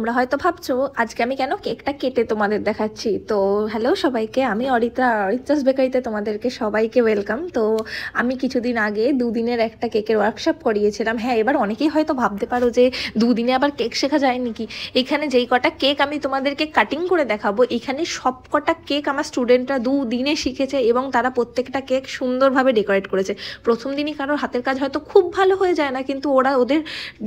তোমরা হয়তো ভাবছো আজকে আমি কেন কেকটা কেটে তোমাদের দেখাচ্ছি। তো হ্যালো সবাইকে, আমি অরিত্রাস বেকারিতে তোমাদেরকে সবাইকে ওয়েলকাম। তো আমি কিছুদিন আগে দুদিনের একটা কেকের ওয়ার্কশপ করিয়েছিলাম। হ্যাঁ, এবার অনেকেই হয়তো ভাবতে পারো যে দুদিনে আবার কেক শেখা যায় নাকি। এখানে যেই কটা কেক আমি তোমাদেরকে কাটিং করে দেখাবো, এখানে সব কটা কেক আমার স্টুডেন্টরা দুদিনে শিখেছে এবং তারা প্রত্যেকটা কেক সুন্দরভাবে ডেকোরেট করেছে। প্রথম দিনই কারোর হাতের কাজ হয়তো খুব ভালো হয়ে যায় না, কিন্তু ওরা ওদের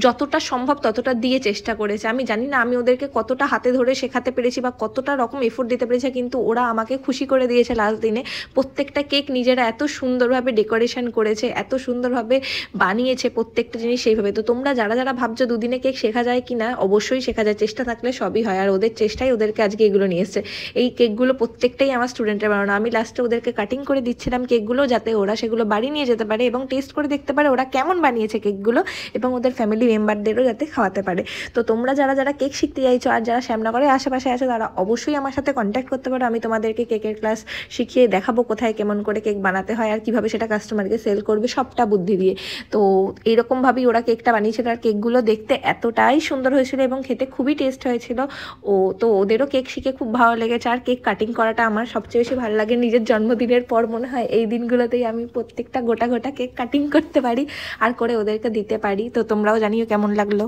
যতটা সম্ভব ততটা দিয়ে চেষ্টা করেছে। আমি জানি না আমি ওদেরকে কতটা হাতে ধরে শেখাতে পেরেছি বা কতটা রকম এফোর্ট দিতে পেরেছে, কিন্তু ওরা আমাকে খুশি করে দিয়েছে লাস্ট দিনে। প্রত্যেকটা কেক নিজেরা এত সুন্দরভাবে ডেকোরেশন করেছে, এত সুন্দরভাবে বানিয়েছে প্রত্যেকটা জিনিস সেইভাবে। তো তোমরা যারা যারা ভাবছো দুদিনে কেক শেখা যায় কি না, অবশ্যই শেখা যায়, চেষ্টা থাকলে সবই হয়। আর ওদের চেষ্টাই ওদেরকে আজকে এগুলো নিয়ে এসছে। এই কেকগুলো প্রত্যেকটাই আমার স্টুডেন্টের বানানো। আমি লাস্টে ওদেরকে কাটিং করে দিচ্ছিলাম কেকগুলো, যাতে ওরা সেগুলো বাড়ি নিয়ে যেতে পারে এবং টেস্ট করে দেখতে পারে ওরা কেমন বানিয়েছে কেকগুলো, এবং ওদের ফ্যামিলি মেম্বারদেরও যাতে খাওয়াতে পারে। তো তোমরা যারা যারা কেক শিখতে চাইছো আর যারা শ্যামনগরের আশেপাশে আছো, তারা অবশ্যই আমার সাথে কন্ট্যাক্ট করতে পারো। আমি তোমাদেরকে কেকের ক্লাস শিখিয়ে দেখাবো কোথায় কেমন করে কেক বানাতে হয় আর কীভাবে সেটা কাস্টমারকে সেল করবে, সবটা বুদ্ধি দিয়ে। তো এইরকমভাবেই ওরা কেকটা বানিয়েছিল আর কেকগুলো দেখতে এতটাই সুন্দর হয়েছিল এবং খেতে খুবই টেস্ট হয়েছিল। তো ওদেরও কেক শিখে খুব ভালো লেগেছে। আর কেক কাটিং করাটা আমার সবচেয়ে বেশি ভালো লাগে। নিজের জন্মদিনের পর মনে হয় এই দিনগুলোতেই আমি প্রত্যেকটা গোটা গোটা কেক কাটিং করতে পারি আর করে ওদেরকে দিতে পারি। তো তোমরাও জানিও কেমন লাগলো।